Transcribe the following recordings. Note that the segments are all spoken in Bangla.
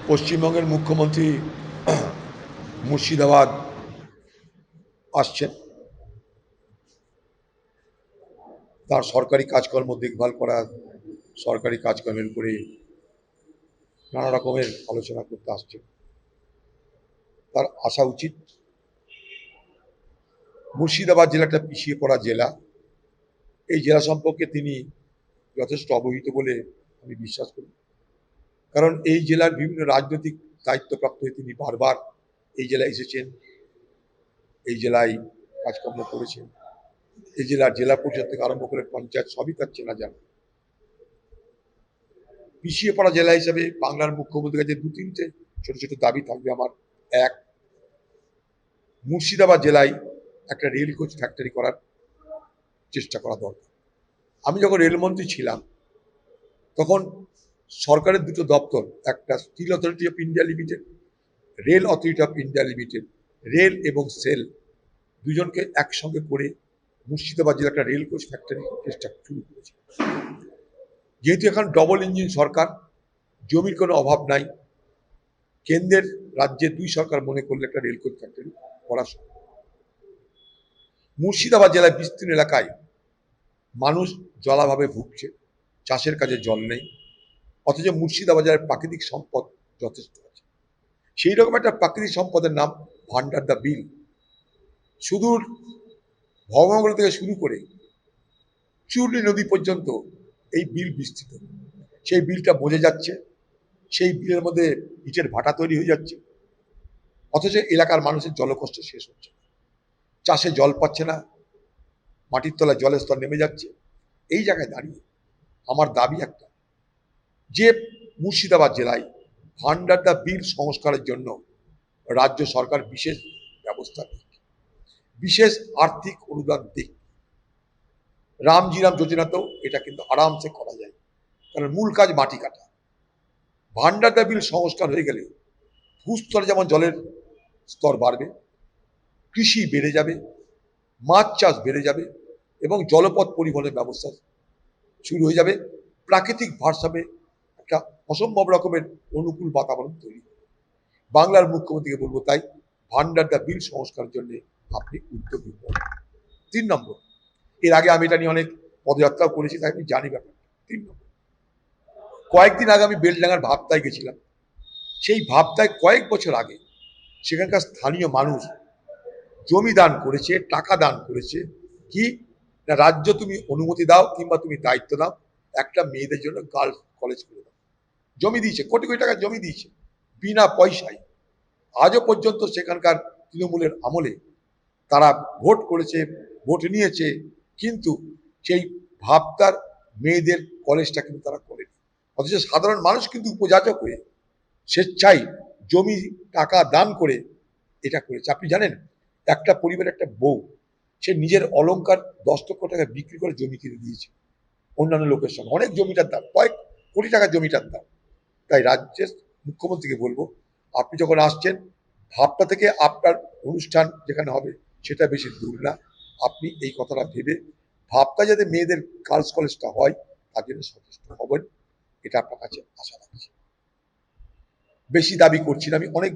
পশ্চিমবঙ্গের মুখ্যমন্ত্রী মুর্শিদাবাদ আসছেন। তার সরকারি কাজকর্ম দেখভাল করা, সরকারি কাজকর্মের উপরে নানা রকমের আলোচনা করতে আসছেন। তার আসা উচিত। মুর্শিদাবাদ জেলাটা পিছিয়ে পড়া জেলা। এই জেলা সম্পর্কে তিনি যথেষ্ট অবহিত বলে আমি বিশ্বাস করি। কারণ এই জেলার বিভিন্ন রাজনৈতিক দায়িত্বপ্রাপ্ত হয়ে তিনি বারবার এই জেলায় এসেছেন, এই জেলায় কাজকর্ম করেছেন। এই জেলার জেলা পরিষদ থেকে আরম্ভ করে পঞ্চায়েত সবই তার চেনা জানা। পিছিয়ে পড়া জেলা হিসেবে বাংলার মুখ্যমন্ত্রীর কাছে দু তিনটে ছোট ছোট দাবি থাকবে আমার। এক, মুর্শিদাবাদ জেলায় একটা রেল কোচ ফ্যাক্টরি করার চেষ্টা করা দরকার। আমি যখন রেলমন্ত্রী ছিলাম তখন সরকারের দুটো দপ্তর, একটা steel authority of India limited, rail authority of India limited, rail এবং সেল দুজনকে একসঙ্গে করে মুর্শিদাবাদ জেলা একটা রেল কোচ ফ্যাক্টরি চেষ্টা শুরু করেছে। যেহেতু এখন ডবল ইঞ্জিন সরকার, জমির কোনো অভাব নাই, কেন্দ্রের রাজ্যের দুই সরকার মনে করলে একটা রেল কোচ ফ্যাক্টরি করা সম্ভব। মুর্শিদাবাদ জেলার বিস্তীর্ণ এলাকায় মানুষ জলাভাবে ভুগছে, চাষের কাজে জল নেই, অথচ মুর্শিদাবাদ জেলার প্রাকৃতিক সম্পদ যথেষ্ট আছে। সেই রকম একটা প্রাকৃতিক সম্পদের নাম ভান্ডার দ্য বিল। সুদূর ভবনগর থেকে শুরু করে চুরলি নদী পর্যন্ত এই বিল বিস্তৃত। সেই বিলটা বোঝে যাচ্ছে, সেই বিলের মধ্যে ইটের ভাটা তৈরি হয়ে যাচ্ছে, অথচ এলাকার মানুষের জলকষ্ট শেষ হচ্ছে, চাষে জল পাচ্ছে না, মাটির তলায় জলের স্তর নেমে যাচ্ছে। এই জায়গায় দাঁড়িয়ে আমার দাবি একটা, যে মুর্শিদাবাদ জেলায় ভান্ডার দ্য বিল সংস্কারের জন্য রাজ্য সরকার বিশেষ ব্যবস্থা নিক, বিশেষ আর্থিক অনুদান দিক। রামজিরাম যোজনাতেও এটা কিন্তু আরামসে করা যায়, কারণ মূল কাজ মাটি কাটা। ভান্ডার দ্য বিল সংস্কার হয়ে গেলে ভূস্তরে যেমন জলের স্তর বাড়বে, কৃষি বেড়ে যাবে, মাছ চাষ বেড়ে যাবে এবং জলপথ পরিবহনের ব্যবস্থা শুরু হয়ে যাবে। প্রাকৃতিক ভারসাম্যে একটা অসম্ভব রকমের অনুকূল বাতাবরণ তৈরি হবে। বাংলার মুখ্যমন্ত্রীকে বলবো তাই, ভান্ডার দ্য বিল সংস্কারের জন্য আপনি উদ্যোগী হন। 3 নম্বর, এর আগে আমি এটা নিয়ে অনেক পদযাত্রাও করেছি, তাই আমি জানি ব্যাপারটা। 3 নম্বর, কয়েকদিন আগে আমি বেলডাঙ্গার ভাবতায় গেছিলাম। সেই ভাবতায় কয়েক বছর আগে সেখানকার স্থানীয় মানুষ জমি দান করেছে, টাকা দান করেছে। কি না, রাজ্য তুমি অনুমতি দাও কিংবা তুমি দায়িত্ব দাও, একটা মেয়েদের জন্য গার্লস কলেজ করে দাও। জমি দিয়েছে, কোটি কোটি টাকা জমি দিয়েছে বিনা পয়সায়। আজও পর্যন্ত সেখানকার তৃণমূলের আমলে তারা ভোট করেছে, ভোট নিয়েছে, কিন্তু সেই ভাবতার মেয়েদের কলেজটা কিন্তু তারা করেনি। অথচ সাধারণ মানুষ কিন্তু উপযাচক হয়ে স্বেচ্ছায় জমি টাকা দান করে এটা করেছে। আপনি জানেন, একটা পরিবারের একটা বউ, সে নিজের অলংকার 10 লক্ষ টাকা বিক্রি করে জমি কিনে দিয়েছে অন্যান্য লোকের সঙ্গে। অনেক জমিটার দাম, কয়েক কোটি টাকা জমিটার দাম। তাই রাজ্যের মুখ্যমন্ত্রীকে বলবো, আপনি যখন আসছেন, ভাবটা থেকে আপনার অনুষ্ঠান যেখানে হবে সেটা বেশি দূর না। আপনি এই কথাটা ভেবে ভাবটা যাতে মেয়েদের গার্লস কলেজটা হয় তার জন্য সচেষ্ট হবেন, এটা আপনার কাছে আশা রাখছি। বেশি দাবি করছি না আমি। অনেক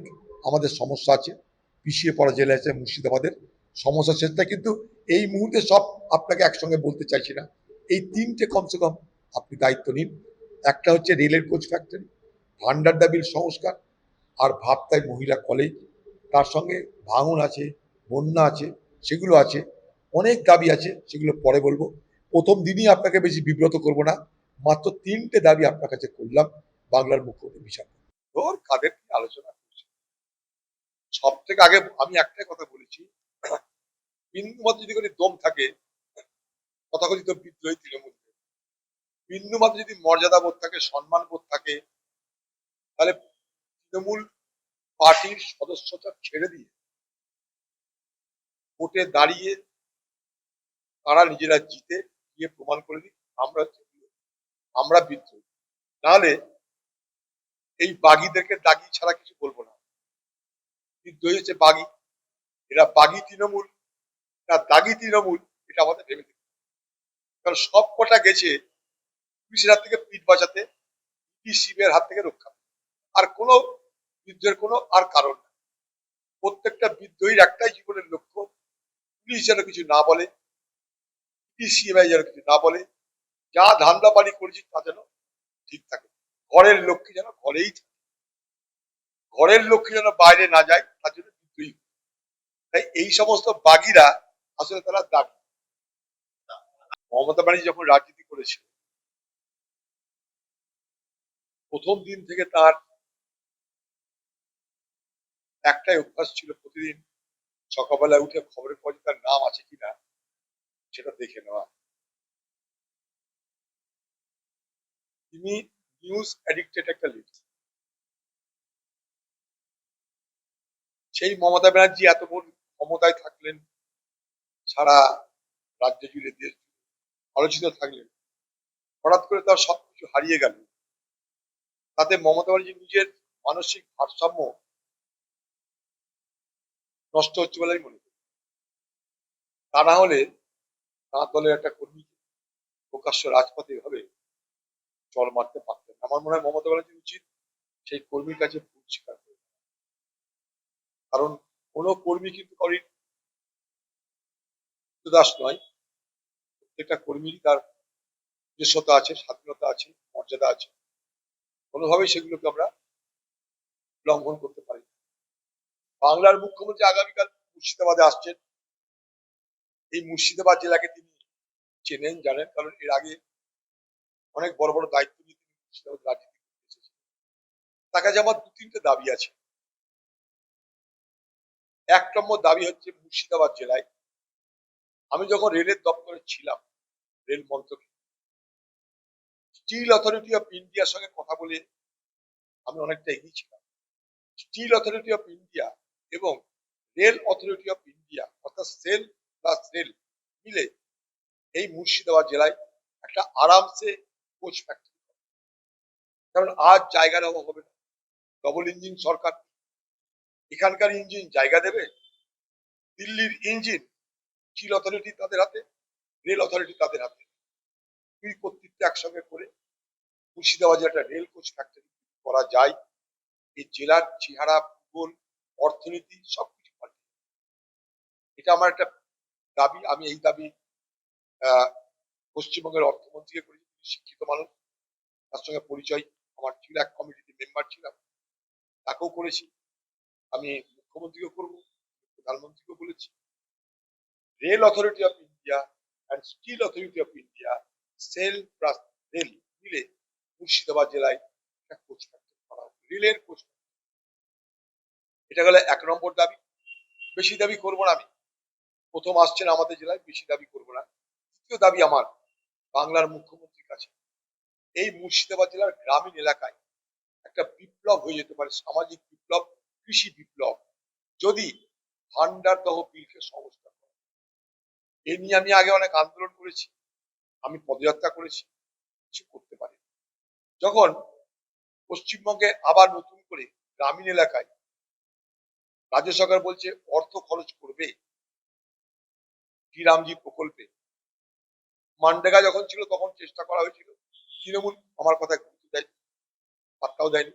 আমাদের সমস্যা আছে, পিছিয়ে পড়া জেলা আছে মুর্শিদাবাদের, সমস্যা সেটা কিন্তু এই মুহূর্তে সব আপনাকে একসঙ্গে বলতে চাইছি না। এই 3টে কমসে কম আপনি দায়িত্ব নিন। একটা হচ্ছে রেলের কোচ ফ্যাক্টরি, ভান্ডার দ্য বিল সংস্কার, আর ভাবতায় মহিলা কলেজ। তার সঙ্গে ভাঙন আছে, বন্যা আছে, সেগুলো আছে, অনেক দাবি আছে, সেগুলো পরে বলবো। প্রথম দিনই আপনাকে বেশি বিব্রত করব না, মাত্র 3টে দাবি আপনার কাছে করলাম। বাংলার মুখ্যমন্ত্রী বিষয় ওর কাদের কি আলোচনা করছে। সব থেকে আগে আমি একটাই কথা বলেছি, বিন্দুমাত্র যদি কোনো দম থাকে তথাকথিত বিদ্রোহী তৃণমূল, বিন্দুমাত্র যদি মর্যাদা বোধ থাকে, সম্মান বোধ থাকে, তাহলে তৃণমূল পার্টির সদস্যতা ছেড়ে দিয়ে ভোটে দাঁড়িয়ে তারা নিজেরা জিতে গিয়ে প্রমাণ করে দিই আমরা বিদ্রোহী। নাহলে এই বাগিদেরকে দাগি ছাড়া কিছু বলবো না। বিদ্রোহী হচ্ছে বাগি, এরা বাগি তৃণমূল না দাগি তৃণমূল, এটা আমাদের ভেবে দেখতে। কারণ সব কটা গেছে পুলিশের হাত থেকে পিঠ বাঁচাতে, শিবের হাত থেকে রক্ষা, আর কোনো বিদ্রোহের কোনো আর কারণ নেই। প্রত্যেকটা বিদ্রোহীর একটাই জীবনের লক্ষ্য, পুলিশ যেন কিছু না বলে, সিবিআই যেন কিছু না বলে, যা ধান্দা বাড়ি করেছি তা যেন ঠিক থাকে, ঘরের লক্ষ্মী যেন ঘরেই থাকে, ঘরের লক্ষ্মী যেন বাইরে না যায়, তার জন্য বিদ্রোহী। তাই এই সমস্ত বাগিরা আসলে তারা দাবি। মমতা ব্যানার্জি যখন রাজনীতি করেছিল, প্রথম দিন থেকে তার একটাই অভ্যাস ছিল, প্রতিদিন সকালবেলা উঠে খবরের কাগজে তার নাম আছে কিনা সেটা দেখে নেওয়া। তিনি নিউজ অ্যাডিক্টেড একটা লিডার। সেই মমতা ব্যানার্জি এত বড় ক্ষমতায় থাকলেন, সারা রাজ্য জুড়ে দেশ আলোচিত থাকলেন, হঠাৎ করে তার সবকিছু হারিয়ে গেল। তাতে মমতা ব্যানার্জি নিজের মানসিক ভারসাম্য নষ্ট হচ্ছে বলে আমি মনে করি। তা না হলে তাঁর দলের একটা কর্মীকে প্রকাশ্য রাজপথে এভাবে চড় মারতে পারতেন। আমার মনে হয় মমতা ব্যানার্জির উচিত সেই কর্মীর কাছে ভুল স্বীকার করে, কারণ কোনো কর্মী কিন্তু কারোর দাস নয়। প্রত্যেকটা কর্মীরই তার নিজস্বতা আছে, স্বাধীনতা আছে, মর্যাদা আছে, কোনোভাবেই সেগুলোকে আমরা লঙ্ঘন করতে পারি না। বাংলার মুখ্যমন্ত্রী আগামীকাল মুর্শিদাবাদে আসছেন। এই মুর্শিদাবাদ জেলাকে তিনি চেনেন, জানেন, কারণ এর আগে অনেক বড় বড় দায়িত্ব নিয়ে তিনি মুর্শিদাবাদ রাজনীতি করতে এসেছেন। তার কাছে আমার দু তিনটে দাবি আছে। এক নম্বর দাবি হচ্ছে, মুর্শিদাবাদ জেলায় আমি যখন রেলের দপ্তরে ছিলাম, রেল মন্ত্রকে, স্টিল অথরিটি অফ ইন্ডিয়ার সঙ্গে কথা বলে আমি অনেকটা এগিয়ে ছিলাম। স্টিল অথরিটি অফ ইন্ডিয়া এবং রেল অথরিটি অফ ইন্ডিয়া, অর্থাৎ সেল প্লাস রেল মিলে এই মুর্শিদাবাদ জেলায় একটা আরামসে কোচ ফ্যাক্টরি, কারণ আজ জায়গার অভাব হবে না। ডবল ইঞ্জিন সরকার, এখানকার ইঞ্জিন জায়গা দেবে? দিল্লির ইঞ্জিন স্টিল অথরিটি তাদের হাতে, রেল অথরিটি তাদের হাতে। দুই কর্তৃত্ব একসঙ্গে করে মুর্শিদাবাদে একটা রেল কোচ ফ্যাক্টরি করা যায়, এই জেলার চেহারা, ভূগোল, অর্থনীতি সবকিছু পাল্টে। এটা আমার একটা দাবি। আমি এই দাবি পশ্চিমবঙ্গের অর্থমন্ত্রীকে করেছি, তিনি শিক্ষিত মানুষ, তার সঙ্গে পরিচয় আমার ছিল, এক কমিটিতে মেম্বার ছিলাম, তাকেও করেছি। আমি মুখ্যমন্ত্রীকেও করবো, প্রধানমন্ত্রীকেও বলেছি। Rail authority of India and steel authority of India, SAIL plus rail মিলে মুর্শিদাবাদ জেলায় একটা কোচ ফ্যাক্টরি করা হবে, রেলের কোচ। এটা গেলে এক নম্বর দাবি। বেশি দাবি করবো না আমি, প্রথম আসছেন আমাদের জেলায়, বেশি দাবি করবো না। দ্বিতীয় দাবি আমার বাংলার মুখ্যমন্ত্রীর কাছে, এই মুর্শিদাবাদ জেলার গ্রামীণ এলাকায় একটা বিপ্লব হয়ে যেতে পারে, সামাজিক বিপ্লব, কৃষি বিপ্লব, যদি ভান্ডার দহ বিলকে সংস্কার করে। এ নিয়ে আমি আগে অনেক আন্দোলন করেছি, আমি পদযাত্রা করেছি, কিছু করতে পারি। যখন পশ্চিমবঙ্গে আবার নতুন করে গ্রামীণ এলাকায় রাজ্য সরকার বলছে অর্থ খরচ করবে শ্রীরামজি প্রকল্পে, মানরেগা যখন ছিল তখন চেষ্টা করা হয়েছিল, তৃণমূল আমার কথা গুরুত্ব দেয়, পাত্তাও দেয়নি।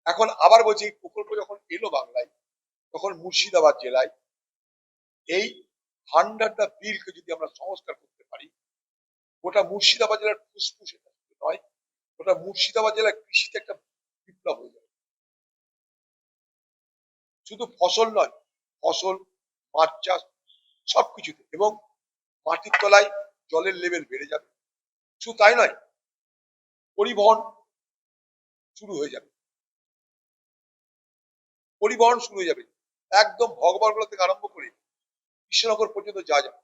এখন আবার বলছে এই প্রকল্প যখন এলো বাংলায়, তখন মুর্শিদাবাদ জেলায় এই ভান্ডার দা বিলকে যদি আমরা সংস্কার করতে পারি, গোটা মুর্শিদাবাদ জেলার ফুসফুস এটা নয়, গোটা মুর্শিদাবাদ জেলার কৃষিতে একটা বিপ্লব হয়ে যাবে। শুধু ফসল নয়, ফসল, মাছ চাষ সবকিছুতে, এবং মাটির তলায় জলের লেভেল বেড়ে যাবে। শুধু তাই নয়, পরিবহন শুরু হয়ে যাবে, পরিবহন শুরু হয়ে যাবে, একদম ভগবানগোলা থেকে আরম্ভ করে কৃষ্ণনগর পর্যন্ত যা যাবে,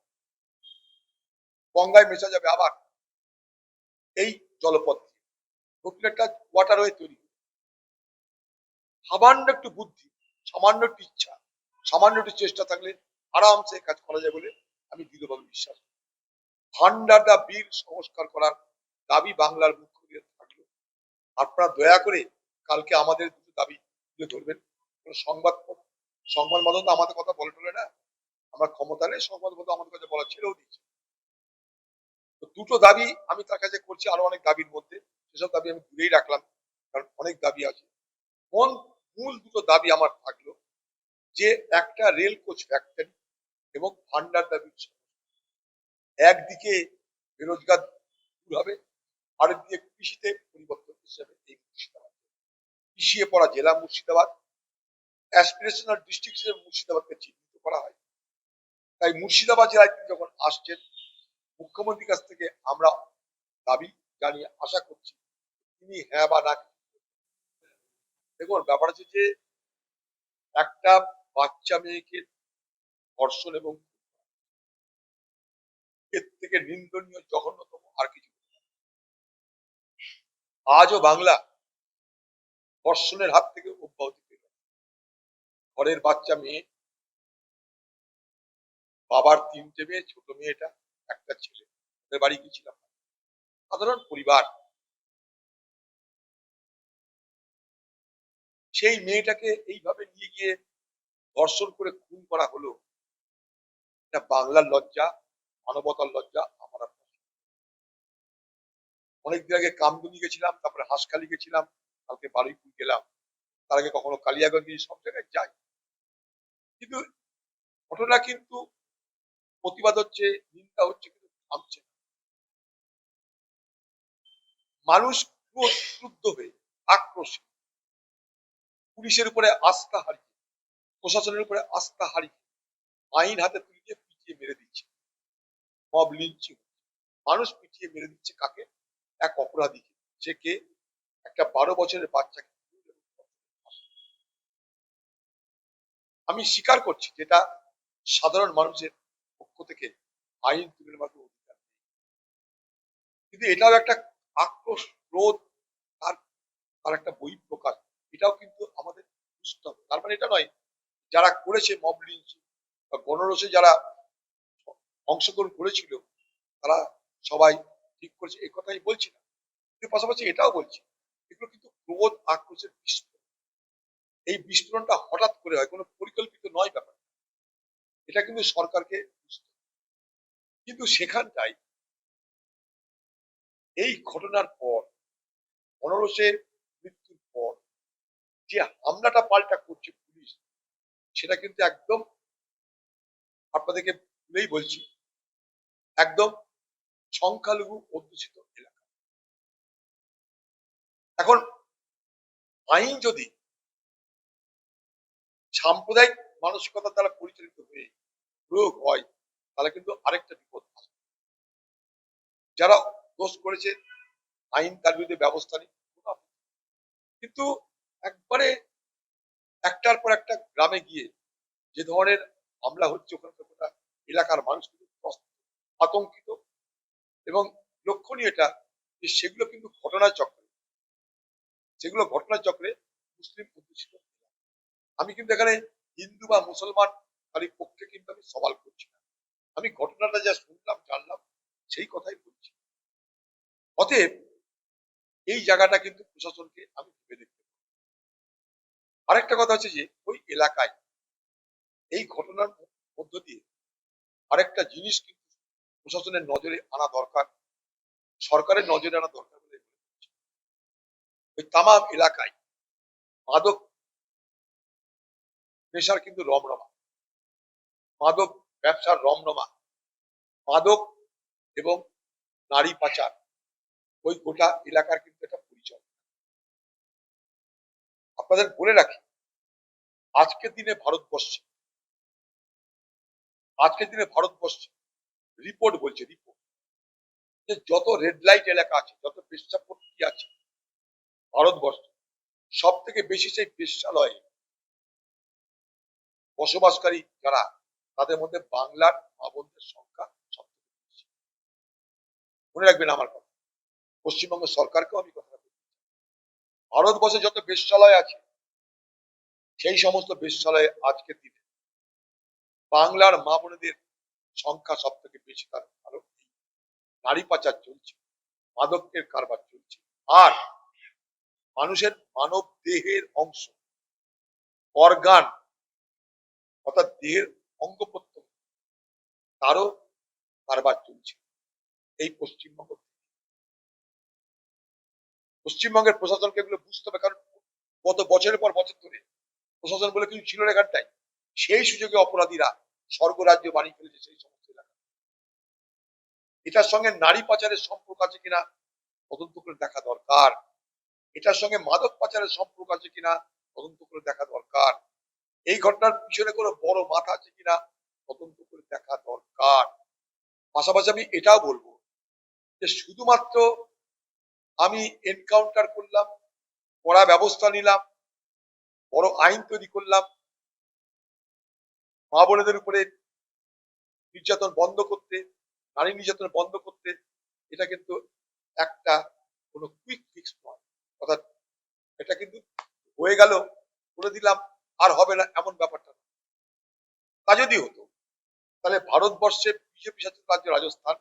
গঙ্গায় মেশা যাবে আবার এই জলপথ দিয়ে, নতুন একটা ওয়াটারওয়ে তৈরি। সামান্য একটু বুদ্ধি, সামান্য একটু ইচ্ছা, সামান্য একটু চেষ্টা থাকলে আরামসে কাজ করা যায় বলে আমি দৃঢ়ভাবে বিশ্বাস করি। ভান্ডার দা বিল সংস্কার করার দাবি বাংলার মুখ্যমন্ত্রী থাকলো। আপনারা দয়া করে কালকে আমাদের দুটো দাবি তুলে ধরবেন। সংবাদ সংবাদ মাধ্যম তো আমাদের কথা বলে টলে না, আমরা ক্ষমতা নেই, সংবাদ মাধ্যম আমাদের কাছে বলা ছেড়েও দিয়েছে। তো দুটো দাবি আমি তার কাছে করছি, আরো অনেক দাবির মধ্যে, সেসব দাবি আমি দূরেই রাখলাম, কারণ অনেক দাবি আছে। কোন মূল দুটো দাবি আমার থাকলো, যে একটা রেল কোচ ফ্যাক্টরি এবং ভান্ডার দাবি। একদিকে বেরোজগার দূর হবে, আরেকদিকে কৃষিতে পরিবর্তন হিসেবে এই মুর্শিদাবাদ, পিছিয়ে পড়া জেলা মুর্শিদাবাদ, অ্যাসপিরেশনাল ডিস্ট্রিক্ট হিসেবে মুর্শিদাবাদকে চিহ্নিত করা হয়। তাই মুর্শিদাবাদ জেলায় তিনি যখন আসছেন, মুখ্যমন্ত্রীর কাছ থেকে আমরা দাবি জানিয়ে আশা করছি তিনি হ্যাঁ বা না। দেখুন, ব্যাপার হচ্ছে যে একটা বাচ্চা মেয়েকে ধর্ষণ এবং এর থেকে নিন্দনীয় জঘন্যতম আর কিছু হতে পারে না। আজও বাংলা ধর্ষণের হাত থেকে অব্যাহতি পেল না। ঘরের বাচ্চা মেয়ে, বাবার 3টে মেয়ে, ছোট মেয়েটা একটা ছেলে, ওদের বাড়ি গিয়েছিলাম, সাধারণ পরিবার। সেই মেয়েটাকে এইভাবে নিয়ে গিয়ে ধর্ষণ করে খুন করা হলো। এটা বাংলার লজ্জা, মানবতার লজ্জা আমার আপনার। অনেকদিন আগে কামদুনি গেছিলাম, তারপরে হাঁসখালি গেছিলাম, কালকে বারুইপুর গেলাম, তার আগে কখনো কালিয়াগঞ্জ, সব জায়গায় যাই। কিন্তু ঘটনা কিন্তু প্রতিবাদ হচ্ছে, নিন্দা হচ্ছে, কিন্তু থামছে না। মানুষ ক্রুদ্ধ হয়ে, আক্রোশে, পুলিশের উপরে আস্থা হারিয়ে, প্রশাসনের উপরে আস্থা হারিয়ে আইন হাতে তুলে দিয়ে পিটিয়ে মেরে দিচ্ছে। মব লিঞ্চিং, মানুষ পিটিয়ে মেরে দিচ্ছে কাকে? এক অপরাধীকে। সে কে? একটা 12 বছরের বাচ্চাকে। আমি স্বীকার করছি যেটা সাধারণ মানুষের পক্ষ থেকে আইন তুলে নেওয়ার কোনো অধিকার নেই, কিন্তু এটাও একটা আক্রোশ, ক্রোধ, তার তার একটা বহিঃপ্রকাশ। এটাও কিন্তু আমাদের বুঝতে হবে। তার মানে এটা নয় যারা করেছে মব লিঞ্চিং বা গণরোষে যারা অংশগ্রহণ করেছিল তারা সবাই ঠিক করেছে, এই কথাই বলছি না, কিন্তু পাশাপাশি এটাও বলছি এগুলো কিন্তু ক্রোধ, আক্রোশের বিস্ফোরণ। এই বিস্ফোরণটা হঠাৎ করে হয়, কোনো পরিকল্পিত নয় ব্যাপার। এটা কিন্তু সরকারকে বুঝতে হবে। কিন্তু সেখানটাই এই ঘটনার পর, গণরোষের মৃত্যুর পর যে হামলাটা পাল্টা করছে পুলিশ, সেটা কিন্তু একদম আপনাদেরকে বলেই বলছি, একদম সংখ্যালঘু অধ্যুষিত এলাকা। এখন আইন যদি সাম্প্রদায়িক মানসিকতা দ্বারা পরিচালিত হয়ে প্রয়োগ হয়, তাহলে কিন্তু আরেকটা বিপদ আসবে। যারা দোষ করেছে আইন তার বিরুদ্ধে ব্যবস্থা নিক, কিন্তু একবারে একটার পর একটা গ্রামে গিয়ে যে ধরনের হামলা হচ্ছে, ওখানকার গোটা এলাকার মানুষ কিন্তু আতঙ্কিত। এবং লক্ষণীয় এটা যে সেগুলো কিন্তু ঘটনার চক্রে, সেগুলো ঘটনার চক্রে মুসলিম অধ্যুষিত। আমি কিন্তু এখানে হিন্দু বা মুসলমান তারই পক্ষে কিন্তু আমি সওয়াল করছি না, আমি ঘটনাটা যা শুনলাম, জানলাম, সেই কথাই বলছি। অতএব এই জায়গাটা কিন্তু প্রশাসনকে আমি ভেবে দেখতে পারি। আরেকটা কথা হচ্ছে যে ওই এলাকায় এই ঘটনার মধ্য দিয়ে আরেকটা জিনিস কিন্তু প্রশাসনের নজরে আনা দরকার, সরকারের নজরে আনা দরকার বলে মনে করছি। ওই তামাম এলাকায় মাদক নেশার কিন্তু রমরমা, মাদক ব্যবসার রমরমা, মাদক এবং নারী পাচার, ওই গোটা এলাকার কিন্তু একটা পরিচয়। আপনাদের বলে রাখি, আজকের দিনে ভারতবর্ষে, আজকের দিনে ভারতবর্ষে রিপোর্ট বলছে, রিপোর্ট, যে যত রেড লাইট এলাকা আছে, যত পেশাপট্টি আছে ভারতবর্ষে, সব থেকে বেশি সেই পেশালয়ে বসবাসকারী যারা, তাদের মধ্যে বাংলার মা বোনদের সংখ্যা সব থেকে বেশি। মনে রাখবেন আমার কথা, পশ্চিমবঙ্গ সরকারকেও আমি কথা বলছি, ভারতবর্ষে যত বেশ্যালয় আছে, সেই সমস্ত বেশ্যালয়ে আজকের দিনে বাংলার মা বোনেদের সংখ্যা সব থেকে বেশি। তার কারণ নারী পাচার চলছে, মাদকের কারবার চলছে, আর মানুষের মানব দেহের অংশ, অর্গান, অর্থাৎ দেহের অঙ্গ প্রত্যঙ্গ, তারও কারবার চলছে এই পশ্চিমবঙ্গ। পশ্চিমবঙ্গের প্রশাসনকে এগুলো বুঝতে হবে, কারণ গত বছরের পর বছর ধরে প্রশাসন বলে কিছু ছিল না এখানটায়, সেই সুযোগে অপরাধীরা স্বর্গরাজ্য বানিয়ে ফেলেছে সেই সমস্ত এলাকা। এটার সঙ্গে নারী পাচারের সম্পর্ক আছে কিনা তদন্ত করে দেখা দরকার। এটার সঙ্গে মাদক পাচারের সম্পর্ক আছে কিনা তদন্ত করে দেখা দরকার। এই ঘটনার পিছনে কোনো বড় মাথা আছে কিনা তদন্ত করে দেখা দরকার। পাশাপাশি আমি এটাও বলবো যে শুধুমাত্র আমি এনকাউন্টার করলাম, কড়া ব্যবস্থা নিলাম, বড় আইন তৈরি করলাম, মা বোনেদের উপরে নির্যাতন বন্ধ করতে, নারী নির্যাতন বন্ধ করতে, এটা কিন্তু একটা কোনো কুইক ফিক্স নয়। অর্থাৎ এটা কিন্তু হয়ে গেল, বলে দিলাম আর হবে না এমন ব্যাপারটা না। তা যদি হতো তাহলে ভারতবর্ষে বিজেপি শাসিত রাজ্য রাজস্থান,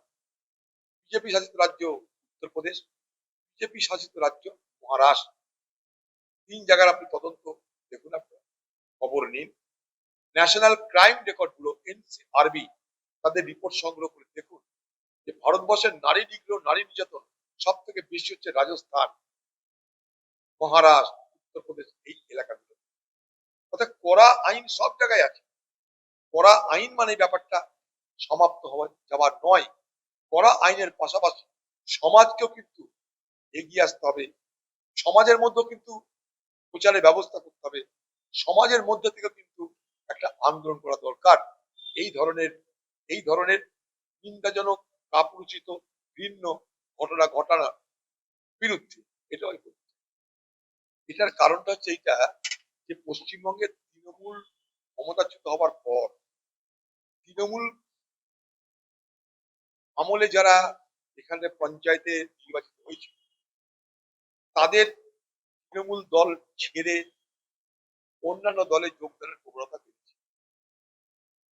বিজেপি শাসিত রাজ্য উত্তরপ্রদেশ, বিজেপি শাসিত রাজ্য মহারাষ্ট্র, 3 জায়গার আপনি তদন্ত দেখুন, আপনার খবর নিন। National crime record bureau NCRB তাদের রিপোর্ট সংগ্রহ করে দেখুন যে ভারতবর্ষের নারী নিগ্রহ, নারী নির্যাতন সব থেকে বেশি হচ্ছে রাজস্থান, মহারাষ্ট্র, উত্তরপ্রদেশ, এই এলাকাগুলো। অর্থাৎ কড়া আইন সব জায়গায় আছে। কড়া আইন মানে ব্যাপারটা সমাপ্ত যাওয়ার নয়। কড়া আইনের পাশাপাশি সমাজকেও কিন্তু এগিয়ে আসতে হবে, সমাজের মধ্যেও কিন্তু প্রচারের ব্যবস্থা করতে হবে, সমাজের মধ্যে থেকে কিন্তু একটা আন্দোলন করা দরকার। এই ধরনের নিন্দাজনক, কাপুরুচিত, ভিন্ন ঘটনা ঘটানোর বিরুদ্ধে এটাই করতে। এটার কারণটা হচ্ছে এইটা যে পশ্চিমবঙ্গের তৃণমূল ক্ষমতাচ্যুত হবার পর তৃণমূল আমলে যারা এখানে পঞ্চায়েতে নির্বাচিত হয়েছিল তাদের তৃণমূল দল ছেড়ে অন্যান্য দলে যোগদানের প্রবণতা বেড়েছে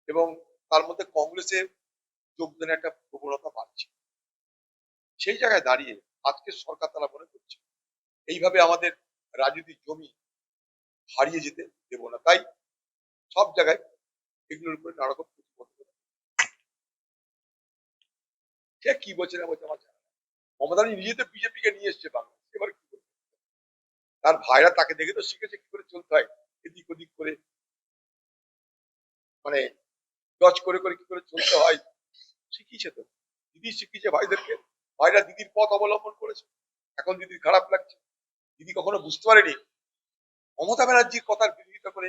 এবং তার মধ্যে কংগ্রেসে যোগদানের একটা প্রবণতা বাড়ছে। সেই জায়গায় দাঁড়িয়ে আজকের সরকার তারা মনে করছে এইভাবে আমাদের রাজনৈতিক জমি হারিয়ে যেতে দেব না, তাই সব জায়গায় এগুলোর উপরে নানা রকম প্রতিবন্ধকতা। সে কি বলছে না বলছে আমার জানা নেই। মমতা ব্যানার্জি নিজে তো বিজেপিকে নিয়ে এসছে বাংলাদেশ, এবার কি করবে? তার ভাইরা তাকে দেখে তো শিখেছে কি করে চলতে হয়, এদিক ওদিক করে, মানে ডজ করে করে কি করে চলতে হয় শিখিয়েছে তো। দিদি শিখিয়েছে ভাইদেরকে, ভাইরা দিদির পথ অবলম্বন করেছে। এখন দিদির খারাপ লাগছে, দিদি কখনো বুঝতে পারেনি মমতা ব্যানার্জির কথার বিরোধিতা করে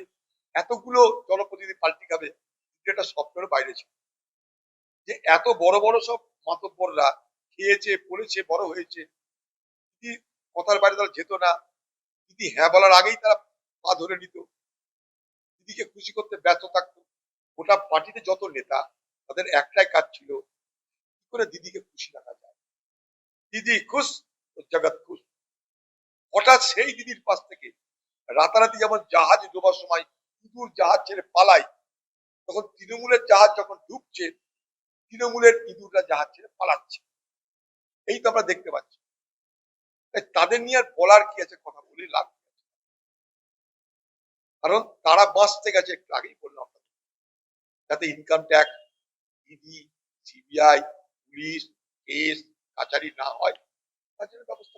এতগুলো জনপ্রতিনিধি পাল্টি খাবে, এটা স্বপ্নের বাইরে ছিল। যে এত বড় বড় সব মাতব্বররা খেয়েছে, পড়েছে, বড় হয়েছে, দিদি কথার বাইরে তারা যেত না। দিদি হ্যাঁ বলার আগেই তারা পা ধরে নিত, দিদিকে খুশি করতে ব্যস্ত থাকতো। গোটা পার্টিতে যত নেতা তাদের একটাই কাজ ছিল কি করে দিদিকে খুশি রাখা যায়, দিদি খুশ তো জগৎ খুশ। হঠাৎ সেই দিদির পাশ থেকে রাতারাতি যেমন জাহাজ ডোবার সময় ইঁদুর জাহাজ ছেড়ে পালায়, তখন তৃণমূলের জাহাজ যখন ঢুকছে তৃণমূলের ইঁদুররা জাহাজ ছেড়ে পালাচ্ছে। এই তো আমরা দেখতে পাচ্ছি। তাই তাদের নিয়ে আর বলার কি আছে, কথা বলে লাভ কি আছে? কারণ তারা বাঁচতে গেছে, একটু আগেই বললাম আপনাদের, যাতে income tax, ED, CBI, police, case কাচারি না হয় তার জন্য ব্যবস্থা